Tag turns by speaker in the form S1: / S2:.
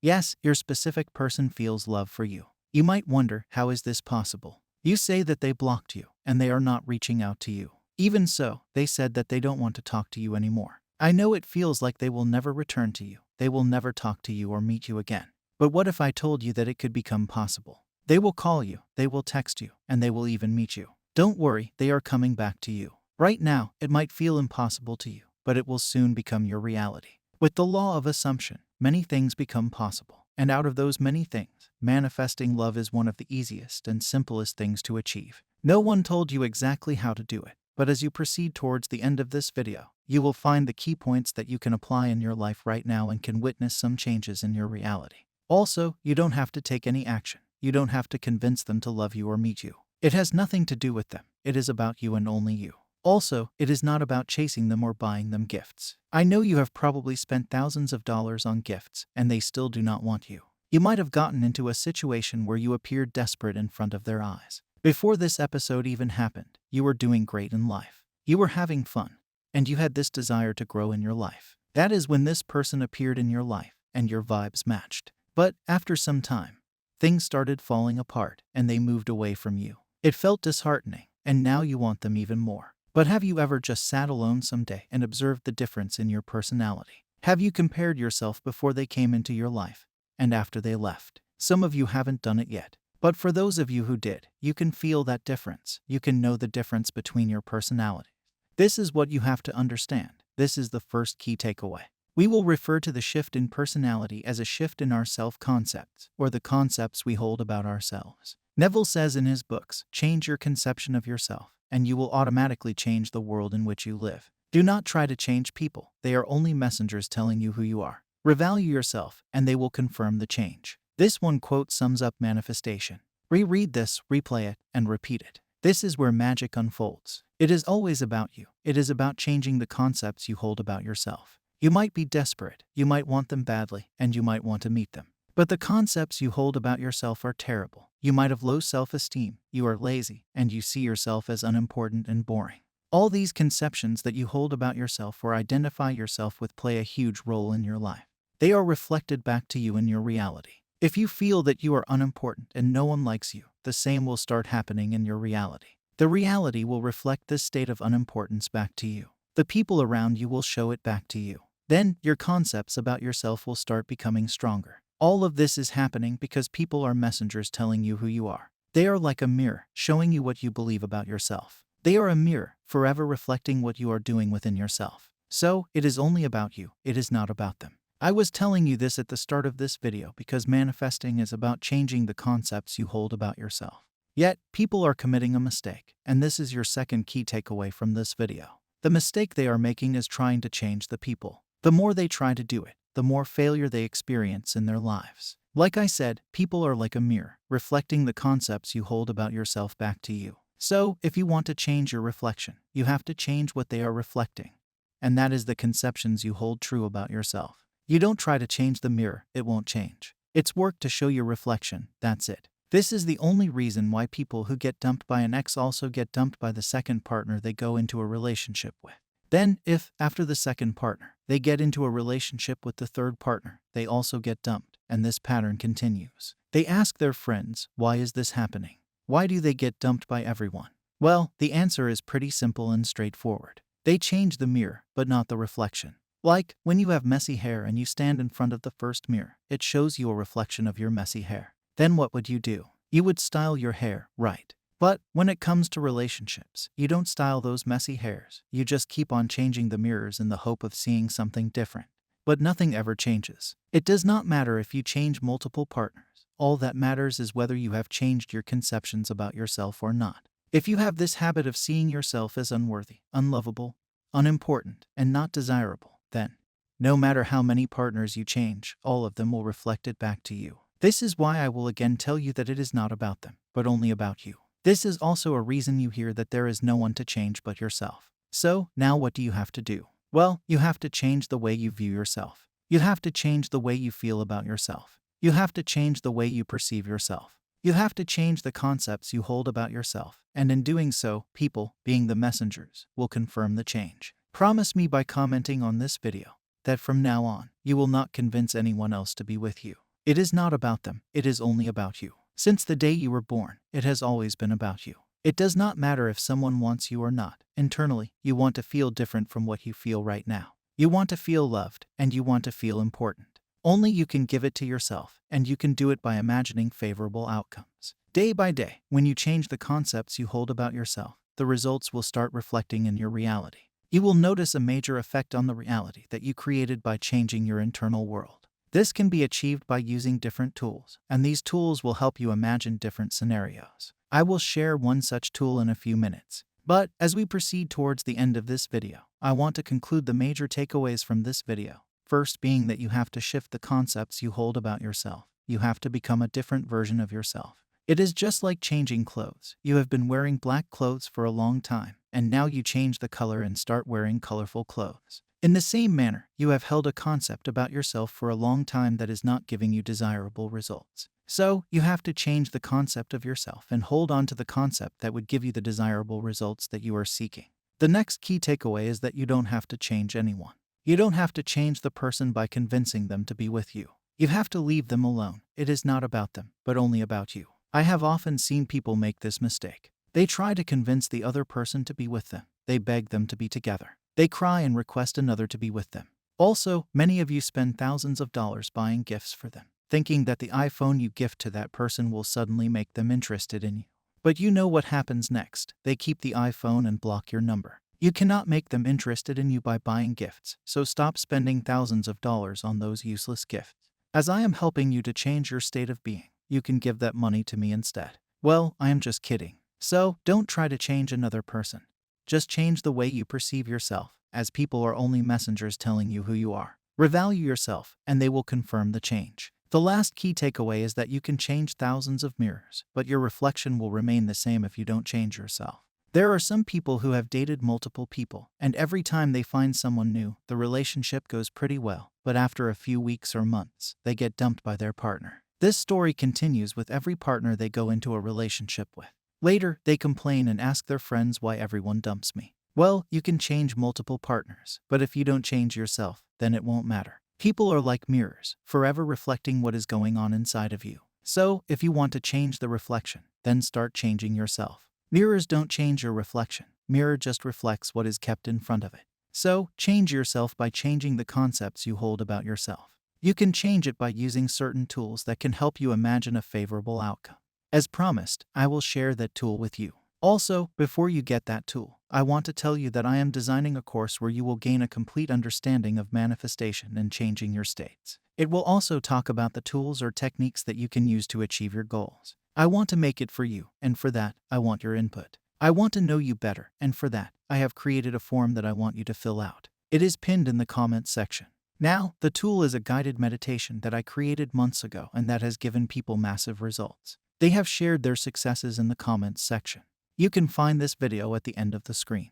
S1: Yes, your specific person feels love for you. You might wonder, how is this possible? You say that they blocked you, and they are not reaching out to you. Even so, they said that they don't want to talk to you anymore. I know it feels like they will never return to you. They will never talk to you or meet you again. But what if I told you that it could become possible? They will call you, they will text you, and they will even meet you. Don't worry, they are coming back to you. Right now, it might feel impossible to you, but it will soon become your reality. With the law of assumption, many things become possible. And out of those many things, manifesting love is one of the easiest and simplest things to achieve. No one told you exactly how to do it, but as you proceed towards the end of this video, you will find the key points that you can apply in your life right now and can witness some changes in your reality. Also, you don't have to take any action. You don't have to convince them to love you or meet you. It has nothing to do with them. It is about you and only you. Also, it is not about chasing them or buying them gifts. I know you have probably spent thousands of dollars on gifts, and they still do not want you. You might have gotten into a situation where you appeared desperate in front of their eyes. Before this episode even happened, you were doing great in life. You were having fun, and you had this desire to grow in your life. That is when this person appeared in your life, and your vibes matched. But after some time, things started falling apart, and they moved away from you. It felt disheartening, and now you want them even more. But have you ever just sat alone someday and observed the difference in your personality? Have you compared yourself before they came into your life and after they left? Some of you haven't done it yet. But for those of you who did, you can feel that difference. You can know the difference between your personalities. This is what you have to understand. This is the first key takeaway. We will refer to the shift in personality as a shift in our self-concepts, or the concepts we hold about ourselves. Neville says in his books, change your conception of yourself, and you will automatically change the world in which you live. Do not try to change people. They are only messengers telling you who you are. Revalue yourself, and they will confirm the change. This one quote sums up manifestation. Reread this, replay it, and repeat it. This is where magic unfolds. It is always about you. It is about changing the concepts you hold about yourself. You might be desperate, you might want them badly, and you might want to meet them. But the concepts you hold about yourself are terrible. You might have low self-esteem, you are lazy, and you see yourself as unimportant and boring. All these conceptions that you hold about yourself or identify yourself with play a huge role in your life. They are reflected back to you in your reality. If you feel that you are unimportant and no one likes you, the same will start happening in your reality. The reality will reflect this state of unimportance back to you. The people around you will show it back to you. Then, your concepts about yourself will start becoming stronger. All of this is happening because people are messengers telling you who you are. They are like a mirror, showing you what you believe about yourself. They are a mirror, forever reflecting what you are doing within yourself. So, it is only about you, it is not about them. I was telling you this at the start of this video because manifesting is about changing the concepts you hold about yourself. Yet, people are committing a mistake, and this is your second key takeaway from this video. The mistake they are making is trying to change the people. The more they try to do it, the more failure they experience in their lives. Like I said, people are like a mirror, reflecting the concepts you hold about yourself back to you. So, if you want to change your reflection, you have to change what they are reflecting. And that is the conceptions you hold true about yourself. You don't try to change the mirror, it won't change. It's work to show your reflection, that's it. This is the only reason why people who get dumped by an ex also get dumped by the second partner they go into a relationship with. Then, if, after the second partner, they get into a relationship with the third partner, they also get dumped, and this pattern continues. They ask their friends, why is this happening? Why do they get dumped by everyone? Well, the answer is pretty simple and straightforward. They change the mirror, but not the reflection. Like, when you have messy hair and you stand in front of the first mirror, it shows you a reflection of your messy hair. Then what would you do? You would style your hair, right? But when it comes to relationships, you don't style those messy hairs. You just keep on changing the mirrors in the hope of seeing something different. But nothing ever changes. It does not matter if you change multiple partners. All that matters is whether you have changed your conceptions about yourself or not. If you have this habit of seeing yourself as unworthy, unlovable, unimportant, and not desirable, then, no matter how many partners you change, all of them will reflect it back to you. This is why I will again tell you that it is not about them, but only about you. This is also a reason you hear that there is no one to change but yourself. So, now what do you have to do? Well, you have to change the way you view yourself. You have to change the way you feel about yourself. You have to change the way you perceive yourself. You have to change the concepts you hold about yourself, and in doing so, people, being the messengers, will confirm the change. Promise me by commenting on this video that from now on, you will not convince anyone else to be with you. It is not about them, it is only about you. Since the day you were born, it has always been about you. It does not matter if someone wants you or not. Internally, you want to feel different from what you feel right now. You want to feel loved, and you want to feel important. Only you can give it to yourself, and you can do it by imagining favorable outcomes. Day by day, when you change the concepts you hold about yourself, the results will start reflecting in your reality. You will notice a major effect on the reality that you created by changing your internal world. This can be achieved by using different tools, and these tools will help you imagine different scenarios. I will share one such tool in a few minutes. But as we proceed towards the end of this video, I want to conclude the major takeaways from this video. First being that you have to shift the concepts you hold about yourself. You have to become a different version of yourself. It is just like changing clothes. You have been wearing black clothes for a long time, and now you change the color and start wearing colorful clothes. In the same manner, you have held a concept about yourself for a long time that is not giving you desirable results. So, you have to change the concept of yourself and hold on to the concept that would give you the desirable results that you are seeking. The next key takeaway is that you don't have to change anyone. You don't have to change the person by convincing them to be with you. You have to leave them alone. It is not about them, but only about you. I have often seen people make this mistake. They try to convince the other person to be with them. They beg them to be together. They cry and request another to be with them. Also, many of you spend thousands of dollars buying gifts for them, thinking that the iPhone you gift to that person will suddenly make them interested in you. But you know what happens next. They keep the iPhone and block your number. You cannot make them interested in you by buying gifts, so stop spending thousands of dollars on those useless gifts. As I am helping you to change your state of being, you can give that money to me instead. Well, I am just kidding. So, don't try to change another person. Just change the way you perceive yourself, as people are only messengers telling you who you are. Revalue yourself, and they will confirm the change. The last key takeaway is that you can change thousands of mirrors, but your reflection will remain the same if you don't change yourself. There are some people who have dated multiple people, and every time they find someone new, the relationship goes pretty well, but after a few weeks or months, they get dumped by their partner. This story continues with every partner they go into a relationship with. Later, they complain and ask their friends why everyone dumps me. Well, you can change multiple partners, but if you don't change yourself, then it won't matter. People are like mirrors, forever reflecting what is going on inside of you. So, if you want to change the reflection, then start changing yourself. Mirrors don't change your reflection. Mirror just reflects what is kept in front of it. So, change yourself by changing the concepts you hold about yourself. You can change it by using certain tools that can help you imagine a favorable outcome. As promised, I will share that tool with you. Also, before you get that tool, I want to tell you that I am designing a course where you will gain a complete understanding of manifestation and changing your states. It will also talk about the tools or techniques that you can use to achieve your goals. I want to make it for you, and for that, I want your input. I want to know you better, and for that, I have created a form that I want you to fill out. It is pinned in the comments section. Now, the tool is a guided meditation that I created months ago and that has given people massive results. They have shared their successes in the comments section. You can find this video at the end of the screen.